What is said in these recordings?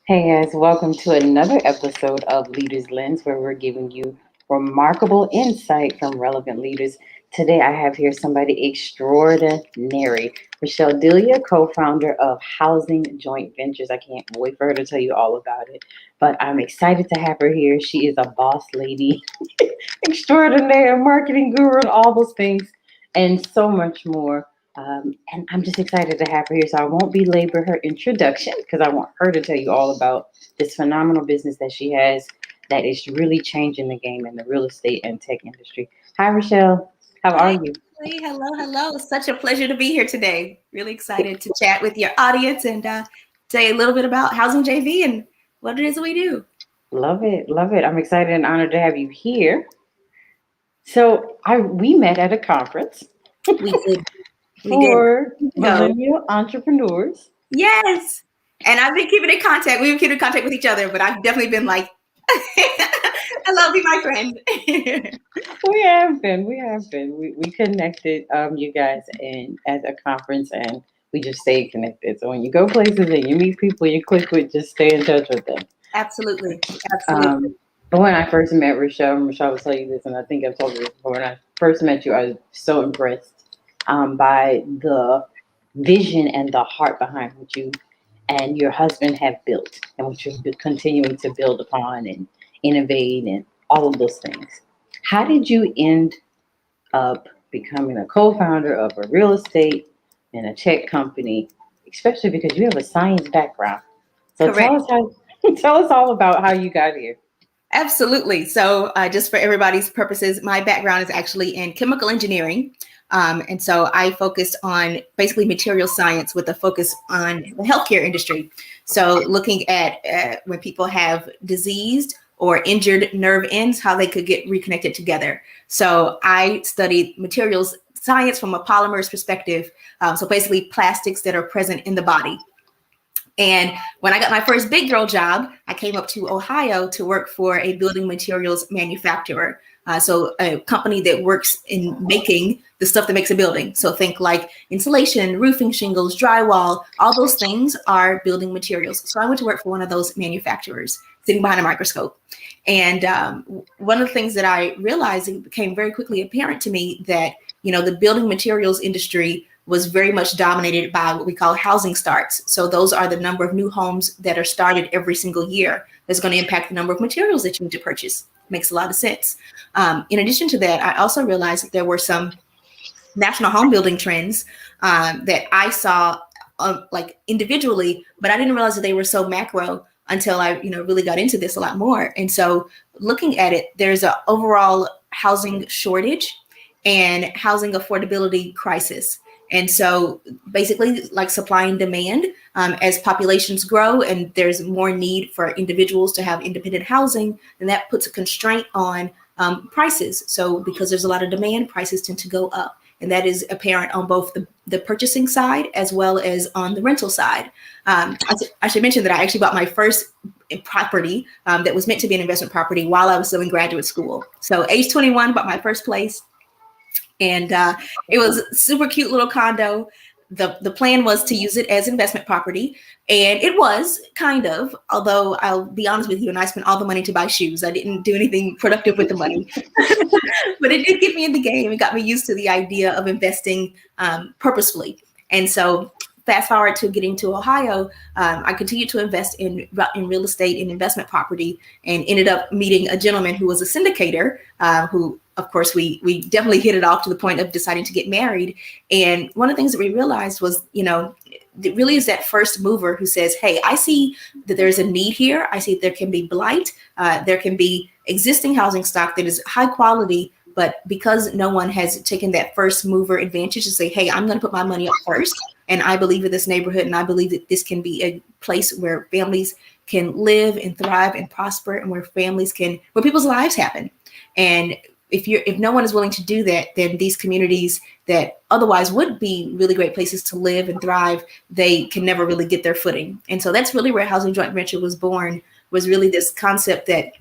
Hey guys, welcome to another episode of Leaders Lens, where we're giving you remarkable insight from relevant leaders. Today, I have here somebody extraordinary, Richelle Delia, co-founder of Housing Joint Ventures. I can't wait for her to tell you all about it, but I'm excited to have her here. She is a boss lady, extraordinaire, marketing guru, and all those things, and so much more. And I'm just excited to have her here. So I won't belabor her introduction because I want her to tell you all about this phenomenal business that she has that is really changing the game in the real estate and tech industry. Hi, Richelle. How are Hi, you? Ashley. Hello, hello. It's such a pleasure to be here today. Really excited to chat with your audience and say a little bit about Housing JV and what it is that we do. Love it. Love it. I'm excited and honored to have you here. So we met at a conference We did. We did. for Go. millennial entrepreneurs. Yes. And I've been keeping in contact. We've been keeping in contact with each other, but I've definitely been like, I love you, my friend. We have been. We connected, you guys, in at a conference, and we just stayed connected. So when you go places and you meet people, you click with, just stay in touch with them. Absolutely. Absolutely. Um, but when I first met Richelle, and Richelle will tell you this, and I think I've told you this before. When I first met you, I was so impressed by the vision and the heart behind what you and your husband have built, and what you're continuing to build upon and innovate and all of those things. How did you end up becoming a co-founder of a real estate and a tech company, especially because you have a science background? So Correct. tell us how. Tell us all about how you got here. Absolutely. So, just for everybody's purposes, my background is actually in chemical engineering. And so I focused on basically material science with a focus on the healthcare industry. So, looking at when people have diseased or injured nerve ends, how they could get reconnected together. So, I studied materials science from a polymer's perspective. So, basically, plastics that are present in the body. And when I got my first big girl job, I came up to Ohio to work for a building materials manufacturer. So a company that works in making the stuff that makes a building. So think like insulation, roofing shingles, drywall, all those things are building materials. So I went to work for one of those manufacturers sitting behind a microscope. And one of the things that I realized, it became very quickly apparent to me that, the building materials industry was very much dominated by what we call housing starts. So those are the number of new homes that are started every single year. That's going to impact the number of materials that you need to purchase. Makes a lot of sense. In addition to that, I also realized that there were some national home building trends that I saw like individually, but I didn't realize that they were so macro until I, really got into this a lot more. And so looking at it, there's an overall housing shortage and housing affordability crisis. And so basically like supply and demand, as populations grow and there's more need for individuals to have independent housing, then that puts a constraint on prices. So because there's a lot of demand, prices tend to go up. And that is apparent on both the purchasing side as well as on the rental side. I should mention that I actually bought my first property that was meant to be an investment property while I was still in graduate school. So age 21, bought my first place. And it was a super cute little condo. The plan was to use it as investment property. And it was kind of, although I'll be honest with you, and I spent all the money to buy shoes. I didn't do anything productive with the money. But it did get me in the game. It got me used to the idea of investing purposefully. And so fast forward to getting to Ohio, I continued to invest in real estate and investment property and ended up meeting a gentleman who was a syndicator who, of course, we definitely hit it off to the point of deciding to get married. And one of the things that we realized was, it really is that first mover who says, hey, I see that there's a need here. I see that there can be blight. There can be existing housing stock that is high quality, but because no one has taken that first mover advantage to say, hey, I'm going to put my money up first. And I believe in this neighborhood. And I believe that this can be a place where families can live and thrive and prosper and where people's lives happen. And if no one is willing to do that, then these communities that otherwise would be really great places to live and thrive, they can never really get their footing. And so that's really where Housing Joint Venture was born, was really this concept that,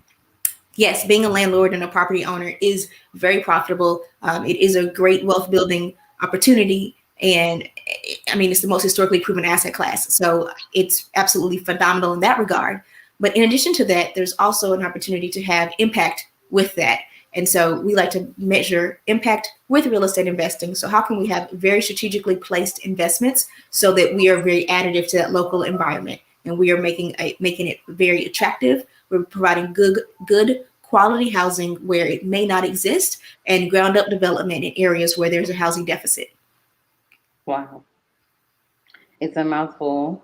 yes, being a landlord and a property owner is very profitable. It is a great wealth building opportunity. And I mean, it's the most historically proven asset class. So it's absolutely phenomenal in that regard. But in addition to that, there's also an opportunity to have impact with that. And so we like to measure impact with real estate investing. So how can we have very strategically placed investments so that we are very additive to that local environment, and we are making it very attractive. We're providing good quality housing where it may not exist, and ground up development in areas where there's a housing deficit. Wow. It's a mouthful.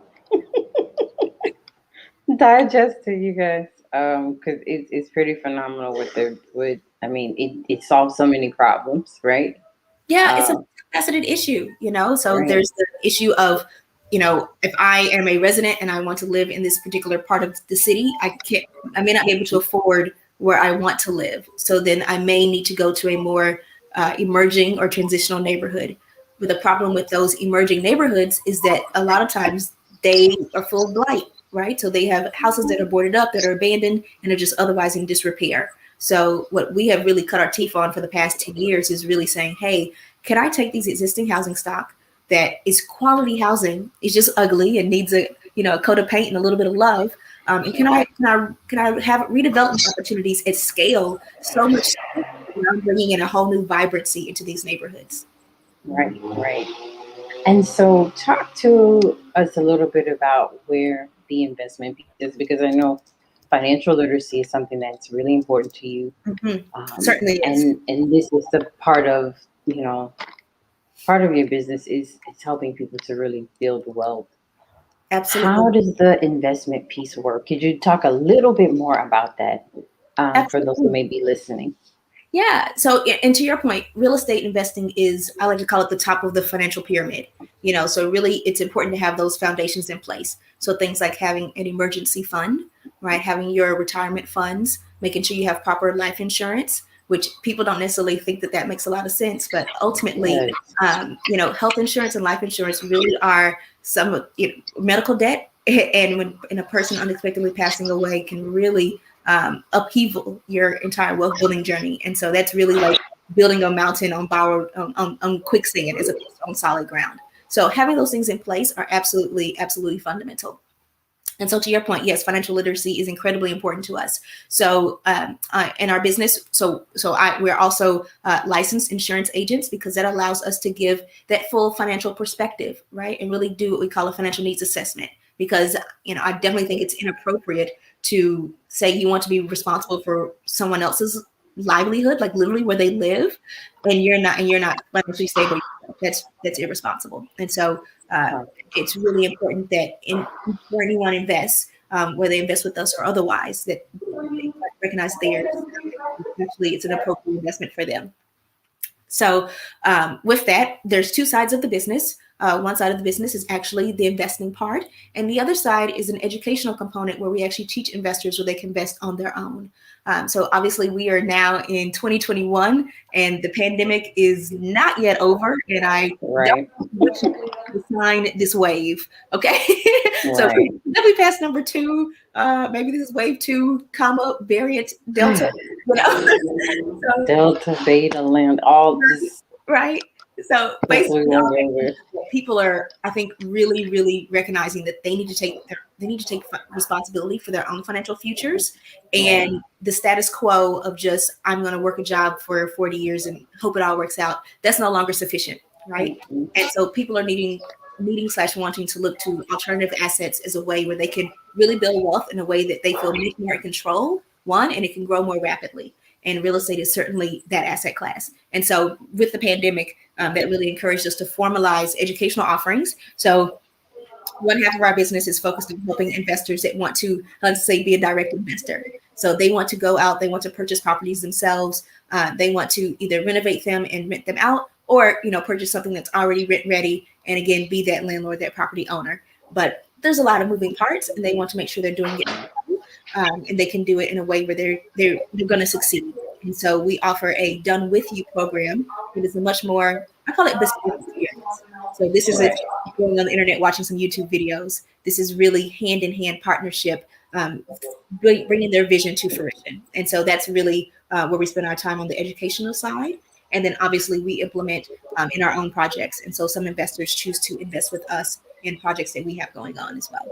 Digest to you guys. Because it's pretty phenomenal with I mean it solves so many problems, right? Yeah, it's a Um, faceted issue, So right. there's the issue of, if I am a resident and I want to live in this particular part of the city, I may not be able to afford where I want to live. So then I may need to go to a more emerging or transitional neighborhood. But the problem with those emerging neighborhoods is that a lot of times they are full of blight, right? So they have houses that are boarded up, that are abandoned, and are just otherwise in disrepair. So what we have really cut our teeth on for the past 10 years is really saying, hey, can I take these existing housing stock that is quality housing, is just ugly and needs a coat of paint and a little bit of love, and can I have redevelopment opportunities at scale so much so that I'm bringing in a whole new vibrancy into these neighborhoods? Right, right. And so, talk to us a little bit about where the investment piece is, because I know financial literacy is something that's really important to you, Mhm. Certainly is. and this is the part of part of your business is it's helping people to really build wealth. Absolutely. How does the investment piece work? Could you talk a little bit more about that for those who Absolutely. may be listening? Yeah. So, and to your point, real estate investing is, I like to call it the top of the financial pyramid. So really it's important to have those foundations in place. So things like having an emergency fund, right? Having your retirement funds, making sure you have proper life insurance, which people don't necessarily think that makes a lot of sense. But ultimately, Yes. health insurance and life insurance really are some of, medical debt. And when a person unexpectedly passing away can really upheaval your entire wealth building journey. And so that's really like building a mountain on borrowed on quicksand as opposed to on solid ground. So having those things in place are absolutely fundamental. And so, to your point, yes, financial literacy is incredibly important to us. So, in our business, we're also licensed insurance agents, because that allows us to give that full financial perspective, right, and really do what we call a financial needs assessment. Because I definitely think it's inappropriate to say you want to be responsible for someone else's livelihood, like literally where they live, and you're not financially stable. That's irresponsible. And so, Right. it's really important that before anyone invests, whether they invest with us or otherwise, that they recognize theirs. Actually, it's an appropriate investment for them. So, with that, there's two sides of the business. One side of the business is actually the investing part, and the other side is an educational component where we actually teach investors where they can invest on their own. So, obviously, we are now in 2021, and the pandemic is not yet over, and I don't Right. want you to sign this wave. Okay, so Right. then we passed number two. Maybe this is wave two, comma variant Delta. So Delta, Beta, Land, all just right? So hopefully basically, won't all go over. people are, I think, really recognizing that they need to take responsibility for their own financial futures, Right. and the status quo of just I'm going to work a job for 40 years and hope it all works out. That's no longer sufficient, right? Mhm. And so people are needing slash wanting to look to alternative assets as a way where they can really build wealth in a way that they feel much more in control. One, and it can grow more rapidly. And real estate is certainly that asset class. And so, with the pandemic, that really encouraged us to formalize educational offerings. So, one half of our business is focused on helping investors that want to, let's say, be a direct investor. So they want to go out, they want to purchase properties themselves, they want to either renovate them and rent them out, or purchase something that's already rent ready, and again be that landlord, that property owner. But there's a lot of moving parts, and they want to make sure they're doing it, and they can do it in a way where they're going to succeed. And so we offer a done with you program. It is a much more, I call it bespoke experience. So this is Right. going on the internet watching some YouTube videos. This is really hand in hand partnership, bringing their vision to fruition. And so that's really where we spend our time on the educational side. And then obviously we implement in our own projects. And so some investors choose to invest with us in projects that we have going on as well.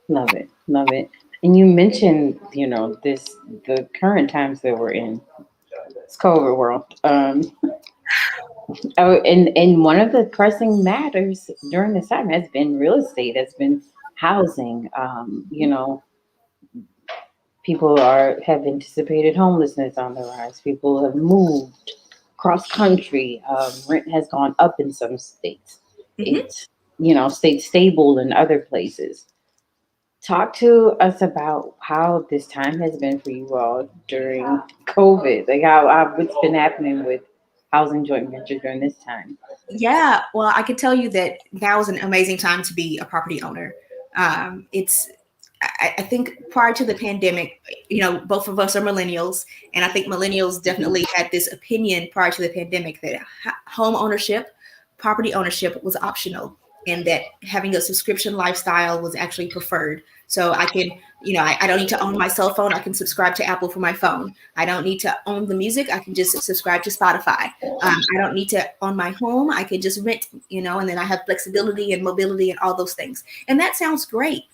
Love it. Love it. And you mentioned, the current times that we're in. It's COVID world. And one of the pressing matters during this time has been real estate, has been housing. People have anticipated homelessness on the rise. People have moved cross country. Rent has gone up in some states. Mm-hmm. It's stayed stable in other places. Talk to us about how this time has been for you all during COVID. Like how what's been happening with housing joint ventures during this time. Yeah, well, I could tell you that now is an amazing time to be a property owner. It's I think prior to the pandemic, both of us are millennials, and I think millennials Mhm. definitely had this opinion prior to the pandemic that home ownership, property ownership was optional, and that having a subscription lifestyle was actually preferred. So I can, I don't need to own my cell phone. I can subscribe to Apple for my phone. I don't need to own the music. I can just subscribe to Spotify. I don't need to own my home. I can just rent, and then I have flexibility and mobility and all those things. And that sounds great.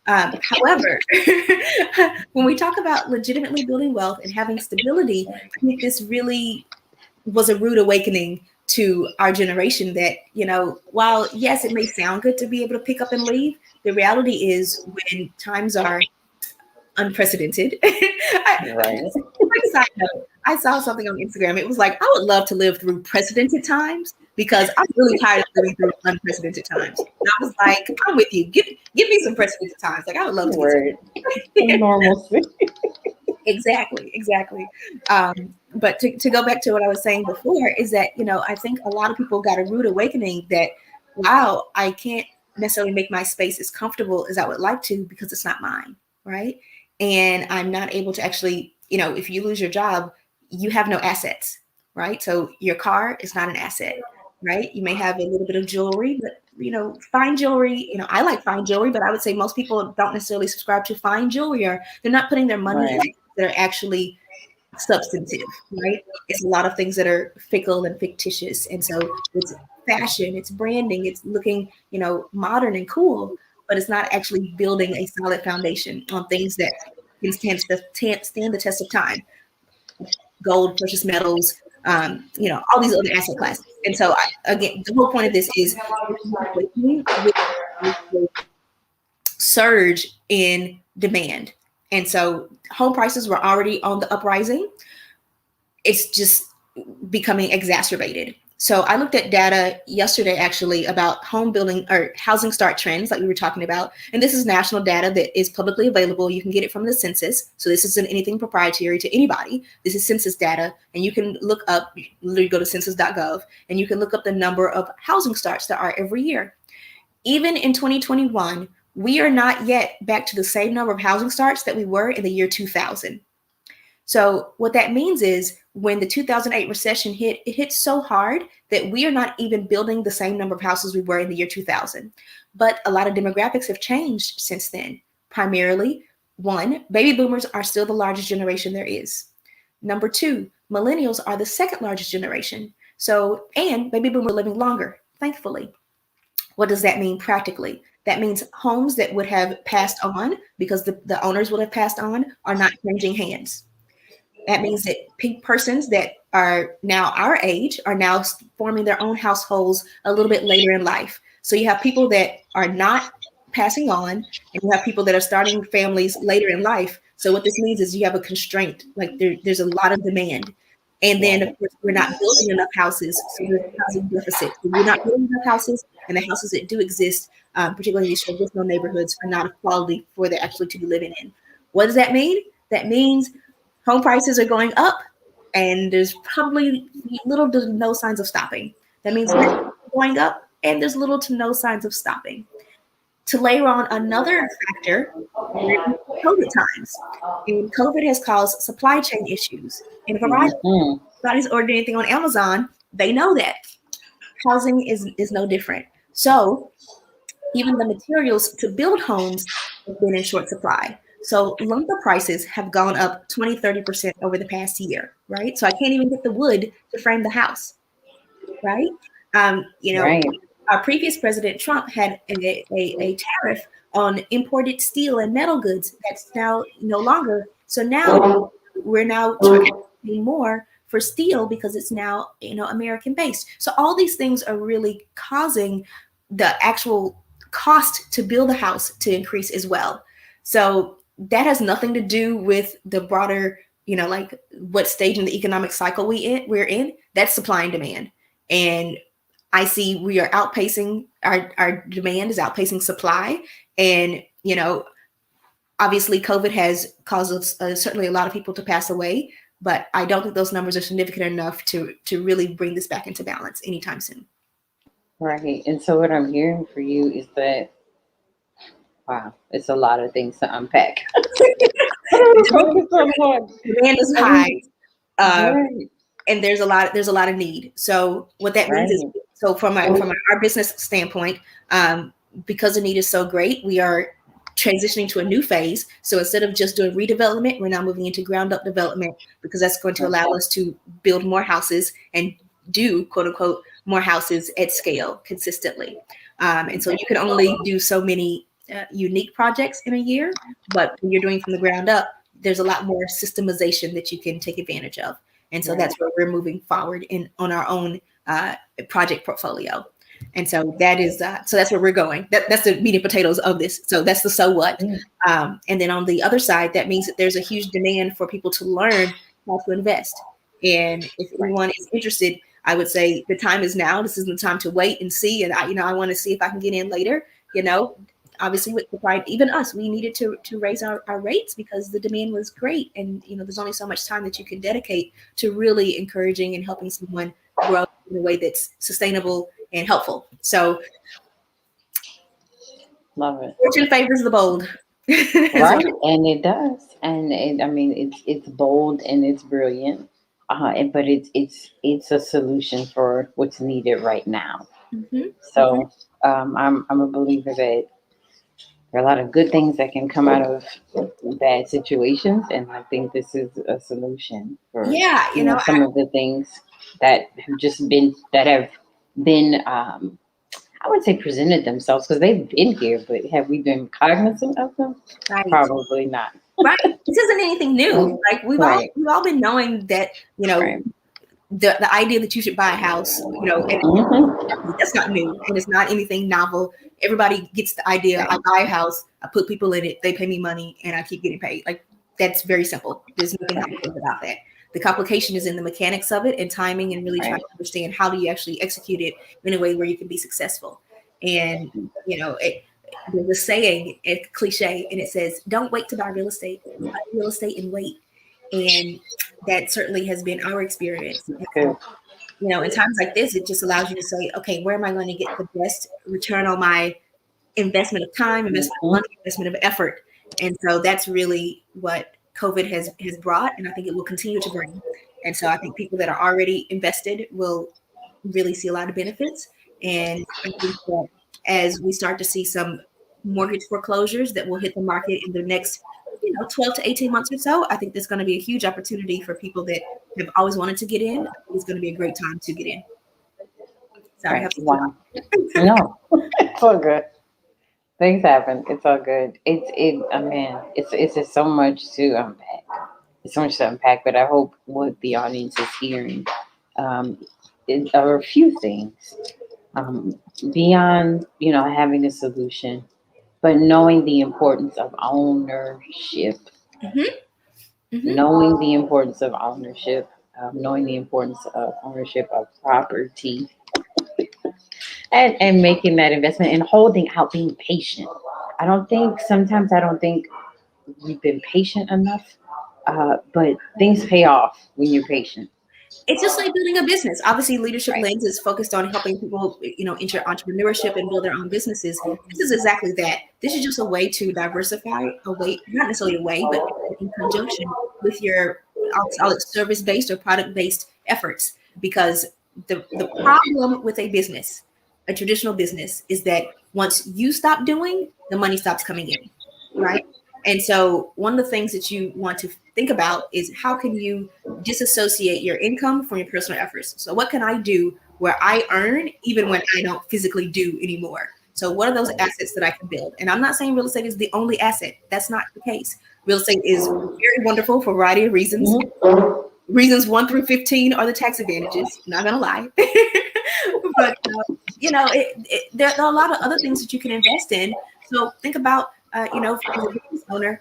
However, when we talk about legitimately building wealth and having stability, I think this really was a rude awakening to our generation that, while yes, it may sound good to be able to pick up and leave, the reality is when times are unprecedented. Right. Quick side note, I saw something on Instagram. It was like, I would love to live through precedented times because I'm really tired of living through unprecedented times. And I was like, I'm with you. Give me some precedented times. Like I would love to get Word. Some normalcy. exactly, exactly. But to go back to what I was saying before is that, I think a lot of people got a rude awakening that, wow, I can't necessarily make my space as comfortable as I would like to because it's not mine, right? And I'm not able to actually, if you lose your job, you have no assets, right? So your car is not an asset, right? You may have a little bit of jewelry, but fine jewelry, I like fine jewelry, but I would say most people don't necessarily subscribe to fine jewelry, or they're not putting their money in Right. that are actually substantive, right? It's a lot of things that are fickle and fictitious. And so it's fashion, it's branding, it's looking, modern and cool, but it's not actually building a solid foundation on things that can stand the test of time. Gold, precious metals, all these other asset classes. And so, again, the whole point of this is with the surge in demand. And so home prices were already on the uprising. It's just becoming exacerbated. So I looked at data yesterday actually about home building or housing start trends like we were talking about. And this is national data that is publicly available. You can get it from the census. So this isn't anything proprietary to anybody. This is census data. And you can look up, literally go to census.gov, and you can look up the number of housing starts there are every year. Even in 2021, we are not yet back to the same number of housing starts that we were in the year 2000. So what that means is when the 2008 recession hit, it hit so hard that we are not even building the same number of houses we were in the year 2000. But a lot of demographics have changed since then. Primarily, one, baby boomers are still the largest generation there is. Number two, millennials are the second largest generation. So, and baby boomers are living longer, thankfully. What does that mean practically? That means homes that would have passed on because the owners would have passed on are not changing hands. That means that persons that are now our age are now forming their own households a little bit later in life. So you have people that are not passing on, and you have people that are starting families later in life. So what this means is you have a constraint, like there's a lot of demand. And then, of Right. course, we're not building enough houses, so there's a housing deficit. So we're not building enough houses, and the houses that do exist, particularly in these traditional neighborhoods, are not of quality for the actually to be living in. What does that mean? That means home prices are going up, and there's probably little to no signs of stopping. That means rent is going up, and there's little to no signs of stopping. To layer on another factor, COVID times. And COVID has caused supply chain issues in a variety. Hmm. If anybody's ordered anything on Amazon, they know that housing is no different. So even the materials to build homes have been in short supply. So lumber prices have gone up 20-30% over the past year, right? So I can't even get the wood to frame the house, right? You know, Right. our previous president Trump had a tariff on imported steel and metal goods. That's now no longer. So now we're now trying to pay more for steel because it's now, American based. So all these things are really causing the actual cost to build a house to increase as well. So that has nothing to do with the broader, like what stage in the economic cycle we're in. That's supply and demand. And I see we are outpacing our demand is outpacing supply. And, obviously COVID has caused certainly a lot of people to pass away, but I don't think those numbers are significant enough to really bring this back into balance anytime soon. Right. And so what I'm hearing for you is that, wow, it's a lot of things to unpack. I don't focus on one. Demand is I high, mean, uh, right, and there's a lot of need. So what that means is, right. so from our business standpoint, because the need is so great, we are transitioning to a new phase. So instead of just doing redevelopment, we're now moving into ground up development because that's going to Right. allow us to build more houses and do quote unquote more houses at scale consistently. And so you can only do so many unique projects in a year, but when you're doing from the ground up, there's a lot more systemization that you can take advantage of. And so Right. that's where we're moving forward in on our own project portfolio. And so that's where we're going. That's the meat and potatoes of this. So that's the so what. Mm. And then on the other side, that means that there's a huge demand for people to learn how to invest. And if Right. anyone is interested, I would say the time is now. This isn't the time to wait and see. And I want to see if I can get in later. Obviously with the pride, even us, we needed to raise our rates because the demand was great. And there's only so much time that you can dedicate to really encouraging and helping someone grow in a way that's sustainable and helpful. So Love it. fortune favors the bold. Is Right. what And it does. And I mean, it's bold and it's brilliant. But it's a solution for what's needed right now. Mhm, mhm. So I'm a believer that there are a lot of good things that can come out of bad situations, and I think this is a solution for Yeah, some of the things that have been I would say presented themselves because they've been here, but have we been cognizant of them? right. Probably not. Right. This isn't anything new. Like we've all Right. we've all been knowing that, Right. the idea that you should buy a house, and Hmm. that's not new and it's not anything novel. Everybody gets the idea. I Right. buy a house, I put people in it, they pay me money, and I keep getting paid. Like that's very simple. There's nothing Right. complicated about that. The complication is in the mechanics of it and timing and really trying Right. to understand how do you actually execute it in a way where you can be successful. And there's a saying, a cliche, and it says, "Don't wait to buy real estate. Buy real estate and wait." And that certainly has been our experience. That's good. In times like this, it just allows you to say, okay, where am I going to get the best return on my investment of time, investment of Hmm. money, investment of effort? And so that's really what COVID has brought, and I think it will continue to bring. And so I think people that are already invested will really see a lot of benefits. And I think that as we start to see some mortgage foreclosures that will hit the market in the next 12 to 18 months or so, I think there's going to be a huge opportunity for people that have always wanted to get in. I think it's going to be a great time to get in. Sorry, I Right. have to Wow. No, it's all good. Things happen. It's all good. I mean, it's just so much to unpack. It's so much to unpack, but I hope what the audience is hearing um, are a few things um, beyond having a solution, but knowing the importance of ownership, hmm hmm knowing the importance of ownership, knowing the importance of ownership of property, and making that investment and holding out, being patient. I don't think we've been patient enough, but things pay off when you're patient. It's just like building a business. Obviously, Leadership Right. Lens is focused on helping people, enter entrepreneurship and build their own businesses. This is exactly that. This is just a way to diversify, a way, not necessarily a way, but in conjunction with your, I'll call it service-based or product-based efforts. Because the problem with a business, a traditional business, is that once you stop doing, the money stops coming in, right? And so one of the things that you want to think about is how can you disassociate your income from your personal efforts? So what can I do where I earn even when I don't physically do anymore? So what are those assets that I can build? And I'm not saying real estate is the only asset. That's not the case. Real estate is very wonderful for a variety of reasons. Mhm. Reasons 1 through 15 are the tax advantages. I'm not gonna lie, but there are a lot of other things that you can invest in. So think about, as a business owner,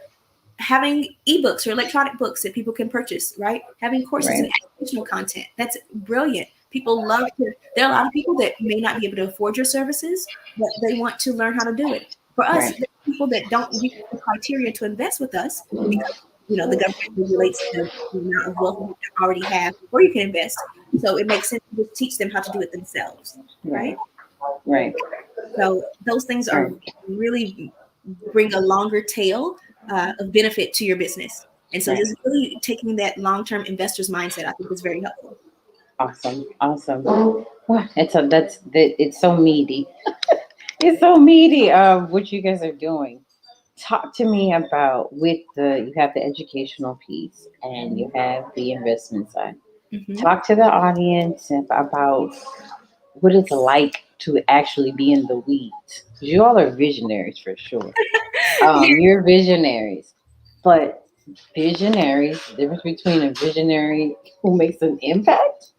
having ebooks or electronic books that people can purchase, right? Having courses and Right, educational content. That's brilliant. People love to, there are a lot of people that may not be able to afford your services, but they want to learn how to do it. For us, right, there are people that don't meet the criteria to invest with us because, the government regulates the amount of wealth you already have before you can invest. So it makes sense to just teach them how to do it themselves, right, right? right, So those things are right, really bring a longer tail of benefit to your business. And so right. just really taking that long-term investor's mindset, I think is very helpful. Awesome, awesome. Wow, it's so meaty. It's so meaty of what you guys are doing. Talk to me about with you have the educational piece and you have the investment side. Hmm. Talk to the audience about what it's like to actually be in the weeds. You all are visionaries for sure. You're visionaries, but visionaries, the difference between a visionary who makes an impact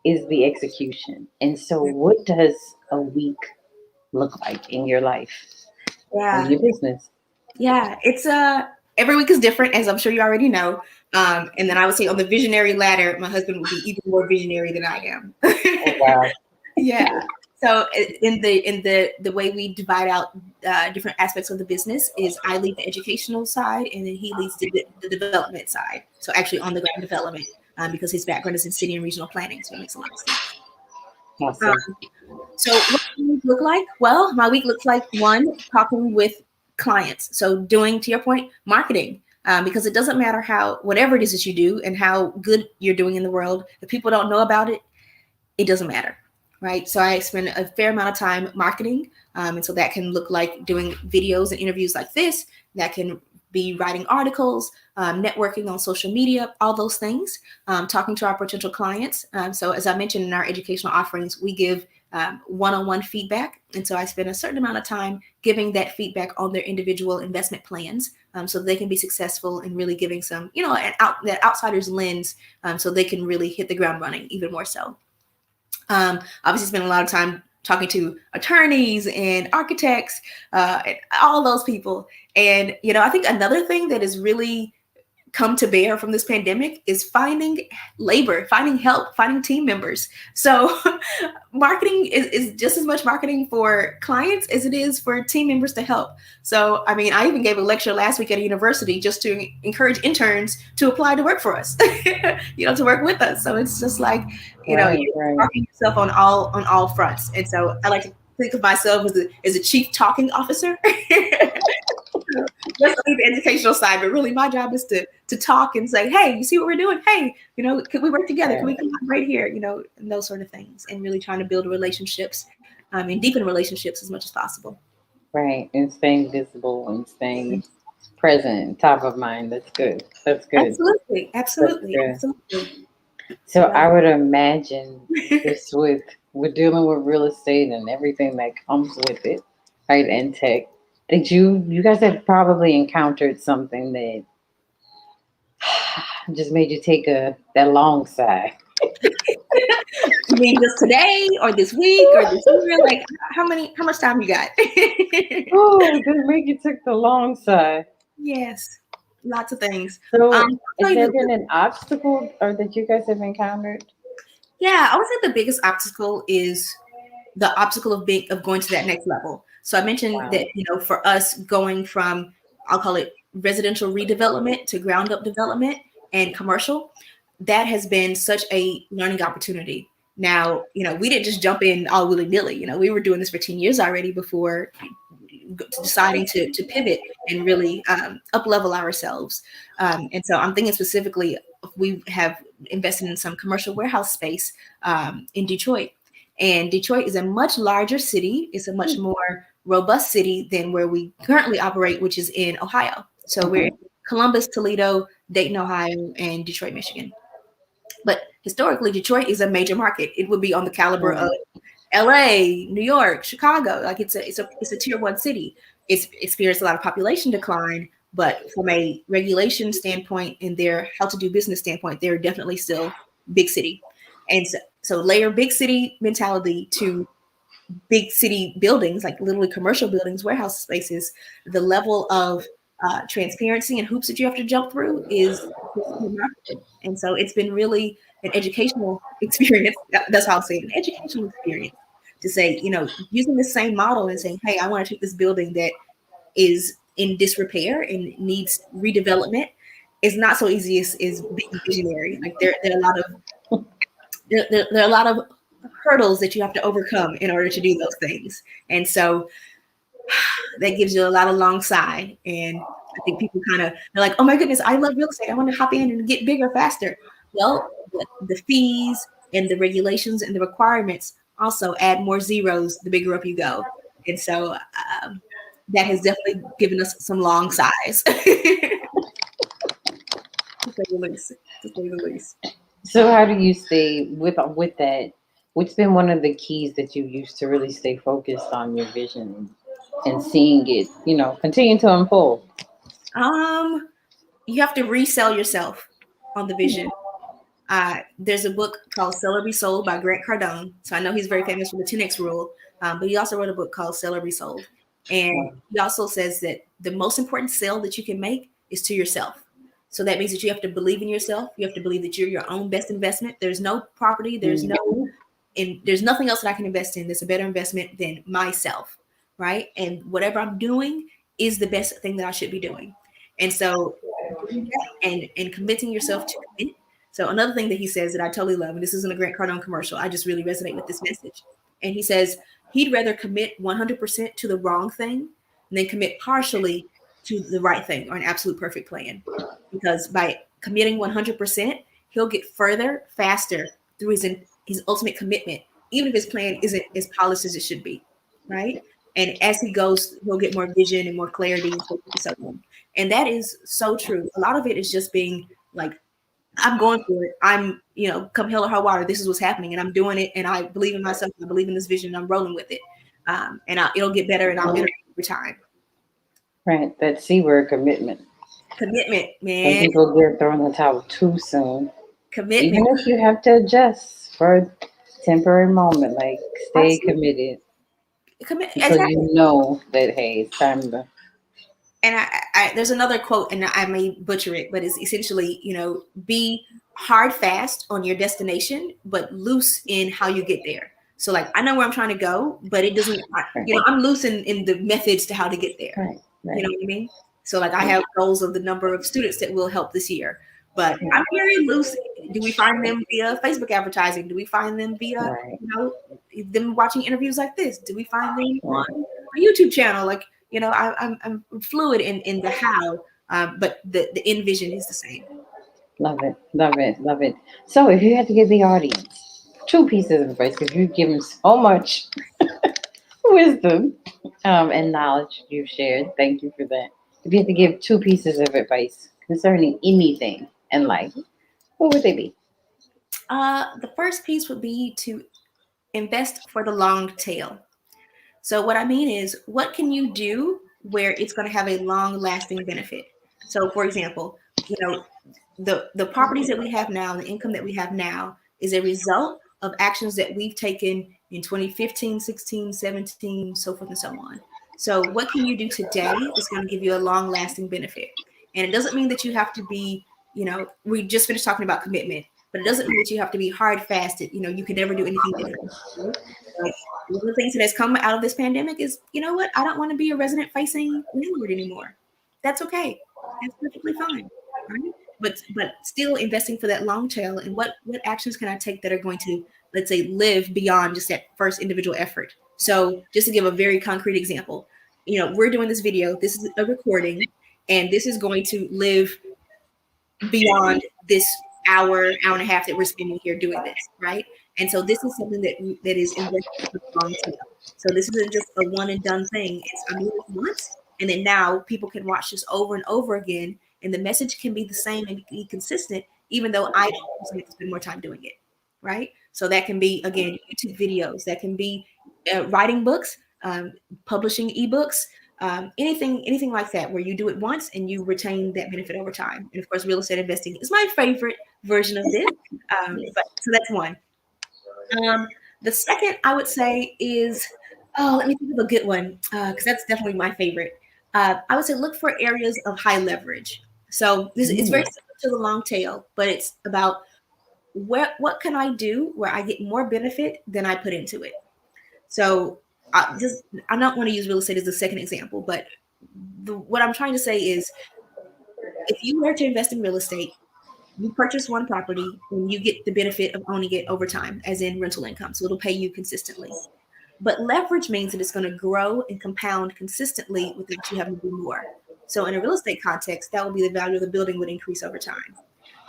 is the execution. And so, what does a week look like in your life or Yeah, your business? yeah. It's every week is different, as I'm sure you already know. And then I would say on the visionary ladder, my husband would be even more visionary than I am. Oh, wow. Yeah. So in the way we divide out different aspects of the business is I lead the educational side and then he leads the development side. So actually on the ground development because his background is in city and regional planning, so it makes a lot of sense. Awesome. So what does my week look like? Well, my week looks like one, talking with clients. So doing, to your point, marketing. Because it doesn't matter whatever it is that you do and how good you're doing in the world, if people don't know about it, it doesn't matter, right? So I spend a fair amount of time marketing. And so that can look like doing videos and interviews like this. That can be writing articles, networking on social media, all those things, talking to our potential clients. So as I mentioned in our educational offerings, we give one-on-one feedback. And so I spend a certain amount of time giving that feedback on their individual investment plans so they can be successful in really giving some, that outsider's lens so they can really hit the ground running even more so. Obviously, spend a lot of time talking to attorneys and architects, and all those people. And I think another thing that has really come to bear from this pandemic is finding labor, finding help, finding team members. So marketing is just as much marketing for clients as it is for team members to help. So, I mean, I even gave a lecture last week at a university just to encourage interns to apply to work for us, to work with us. So it's just like, Right, you're right. marketing yourself on all fronts. And so I like to think of myself as a chief talking officer. Let's leave the educational side, but really my job is to talk and say, hey, you see what we're doing? Hey, could we work together? Can we collaborate here? And those sort of things, and really trying to build relationships and deepen relationships as much as possible. Right. And staying visible and staying present, top of mind. That's good. That's good. Absolutely, That's absolutely, good. absolutely. So Yeah. I would imagine just with we're dealing with real estate and everything that comes with it, right? And tech. That you guys have probably encountered something that just made you take that long sigh. You mean just today or this week or this year? Like how much time you got? Oh, just make you take the long sigh. Yes, lots of things. So I'll has tell there you been an obstacle or that you guys have encountered? yeah, I would say the biggest obstacle is the obstacle of going to that next level. So I mentioned Wow. that, for us going from, I'll call it residential redevelopment to ground up development and commercial, that has been such a learning opportunity. Now, we didn't just jump in all willy nilly. We were doing this for 10 years already before deciding to pivot and really up level ourselves. And so I'm thinking specifically, we have invested in some commercial warehouse space in Detroit. And Detroit is a much larger city. It's a much more robust city than where we currently operate, which is in Ohio. So we're in Columbus, Toledo, Dayton, Ohio, and Detroit, Michigan. But historically, Detroit is a major market. It would be on the caliber of LA, New York, Chicago. Like it's a tier one city. It's experienced a lot of population decline, but from a regulation standpoint and their how to do business standpoint, they're definitely still big city. And so layer big city mentality to big city buildings, like literally commercial buildings, warehouse spaces, the level of transparency and hoops that you have to jump through is remarkable. And so it's been really an educational experience. That's how I'll say it, an educational experience to say, using the same model and saying, hey, I want to take this building that is in disrepair and needs redevelopment is not so easy as being visionary. Like there are a lot of there are a lot of hurdles that you have to overcome in order to do those things. And so that gives you a lot of long sigh. And I think people they're like, oh my goodness, I love real estate. I want to hop in and get bigger faster. Well, the fees and the regulations and the requirements also add more zeros the bigger up you go. And so that has definitely given us some long sighs. To say the least. To say the least. So how do you stay with that? What's been one of the keys that you used to really stay focused on your vision and seeing it, continue to unfold? You have to resell yourself on the vision. There's a book called Sell or Be Sold by Grant Cardone. So I know he's very famous for the 10X rule, but he also wrote a book called Sell or Be Sold. And he also says that the most important sale that you can make is to yourself. So that means that you have to believe in yourself. You have to believe that you're your own best investment. There's no property. There's nothing else that I can invest in that's a better investment than myself, right? And whatever I'm doing is the best thing that I should be doing. And so doing that and convincing yourself to commit. So another thing that he says that I totally love, and this isn't a Grant Cardone commercial, I just really resonate with this message. And he says he'd rather commit 100% to the wrong thing than commit partially to the right thing or an absolute perfect plan. Because by committing 100%, he'll get further, faster through his ultimate commitment, even if his plan isn't as polished as it should be, right? And as he goes, he'll get more vision and more clarity and so on. And that is so true. A lot of it is just being like, I'm going for it. I'm, come hell or high water, this is what's happening, and I'm doing it, and I believe in myself, and I believe in this vision, and I'm rolling with it. It'll get better, and I'll iterate over time. Right, that C word, commitment. Commitment, Some man. people get thrown in the towel too soon. Commitment. Even if you have to adjust for a temporary moment, like stay committed. Because Exactly. you know that, hey, it's time to. And I there's another quote, and I may butcher it, but it's essentially, be hard fast on your destination, but loose in how you get there. So like, I know where I'm trying to go, but it doesn't, I'm loose in the methods to how to get there. Right. You know what I mean? So like, I have goals of the number of students that will help this year, but I'm very loose. Do we find them via Facebook advertising? Do we find them via, them watching interviews like this? Do we find them on a YouTube channel? Like, I'm fluid in the how, but the end vision is the same. Love it, love it, love it. So, if you had to give the audience two pieces of advice, because you've given so much wisdom and knowledge you've shared, thank you for that. If you had to give two pieces of advice concerning anything in life, what would they be? The first piece would be to invest for the long tail. So what I mean is, what can you do where it's going to have a long lasting benefit? So for example, the properties that we have now, the income that we have now is a result of actions that we've taken in 2015, 16, 17, so forth and so on. So what can you do today that's going to give you a long lasting benefit? And it doesn't mean that you have to be, we just finished talking about commitment, but it doesn't mean that you have to be hard fasted. You can never do anything different. Right? One of the things that has come out of this pandemic is, what? I don't want to be a resident facing landlord anymore. That's okay. That's perfectly fine. Right? But still investing for that long tail, and what actions can I take that are going to, let's say, live beyond just that first individual effort. So just to give a very concrete example, we're doing this video, this is a recording, and this is going to live beyond this hour and a half that we're spending here doing this, right? And so this is something that is invested for the long term. So this isn't just a one and done thing. It's, I'm doing it once, And then now people can watch this over and over again, and the message can be the same and be consistent, even though I don't personally have to spend more time doing it. Right. So that can be, again, YouTube videos, that can be writing books, publishing ebooks, anything like that, where you do it once and you retain that benefit over time. And of course, real estate investing is my favorite version of this. But so that's one. The second I would say is, oh, let me think of a good one, because that's definitely my favorite. I would say look for areas of high leverage. So this is very Mm, similar to the long tail, but it's about what can I do where I get more benefit than I put into it. So I don't want to use real estate as a second example, but what I'm trying to say is, if you were to invest in real estate, you purchase one property and you get the benefit of owning it over time, as in rental income. So it'll pay you consistently. But leverage means that it's going to grow and compound consistently without you having to do more. So in a real estate context, that will be the value of the building would increase over time.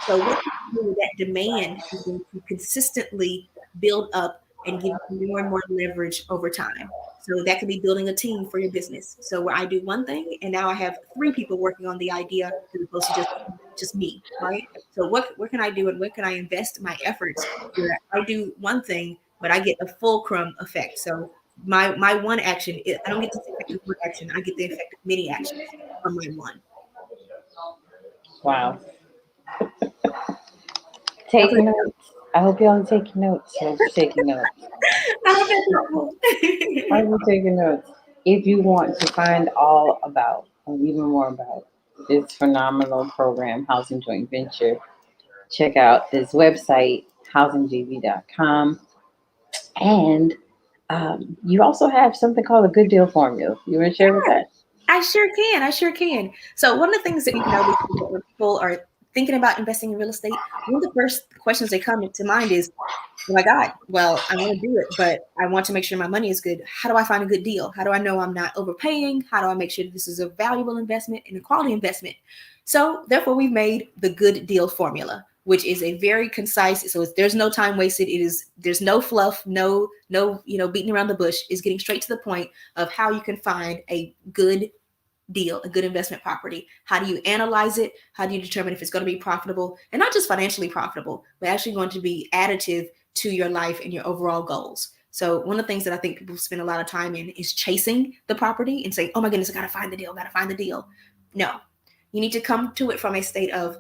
So what you can do with that demand is going to consistently build up and give you more and more leverage over time. So that could be building a team for your business. So where I do one thing and now I have three people working on the idea as opposed to just me, right? So what can I do and where can I invest my efforts where I do one thing, but I get a fulcrum effect. So my one action, I don't get the effect of one action, I get the effect of many actions from my one. wow. Hopefully Taking notes. I hope y'all are taking notes. I hope you're taking notes. I hope that's helpful. I hope you're taking notes. If you want to find all about, or even more about this phenomenal program, Housing Joint Venture, check out this website, housingjv.com. And you also have something called a good deal formula. You want to share with that? I sure can. I sure can. So one of the things that we've noticed is that when people are thinking about investing in real estate, one of the first questions that come to mind is, oh my God, well, I want to do it, but I want to make sure my money is good. How do I find a good deal? How do I know I'm not overpaying? How do I make sure that this is a valuable investment and a quality investment? So therefore, we've made the good deal formula, which is a very concise. So there's no time wasted. There's no fluff, no beating around the bush. Is getting straight to the point of how you can find a good deal, a good investment property. How do you analyze it? How do you determine if it's going to be profitable, and not just financially profitable, but actually going to be additive to your life and your overall goals? So one of the things that I think people spend a lot of time in is chasing the property and say, oh my goodness, I got to find the deal, got to find the deal. No, you need to come to it from a state of,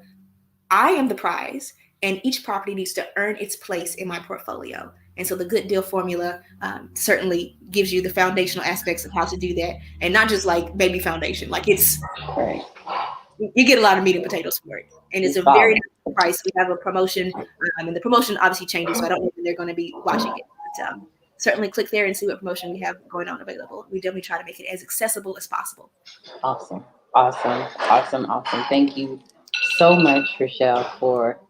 I am the prize, and each property needs to earn its place in my portfolio. And so the good deal formula certainly gives you the foundational aspects of how to do that, and not just like baby foundation. Like Right. you get a lot of meat and potatoes for it, and it's It's a very solid. nice price. We have a promotion, and the promotion obviously changes, so I don't know if they're going to be watching it. But certainly click there and see what promotion we have going on available. We definitely try to make it as accessible as possible. Awesome. Awesome. Awesome. Awesome. Thank you so much, Richelle, for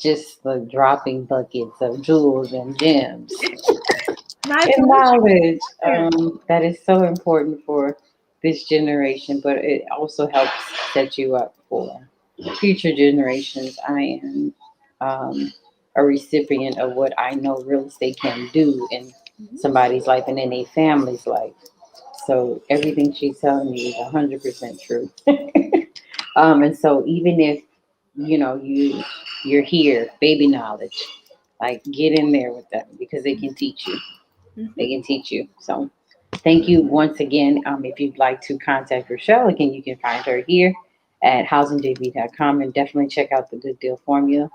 just the dropping buckets of jewels and gems My and knowledge. pleasure. That is so important for this generation, but it also helps set you up for future generations. I am a recipient of what I know real estate can do in somebody's life and in a family's life. So everything she's telling me is 100% true. And so even if you're here, baby knowledge, like get in there with them because they can teach you. They Mhm. can teach you. So thank you once again. If you'd like to contact Richelle, again, you can find her here at housingjv.com and definitely check out the Good Deal Formula.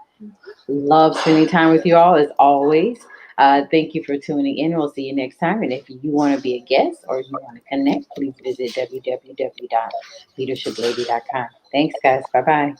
Love spending time with you all as always. Thank you for tuning in. We'll see you next time. And if you want to be a guest or you want to connect, please visit www.leadershiplady.com. Thanks, guys. Bye bye.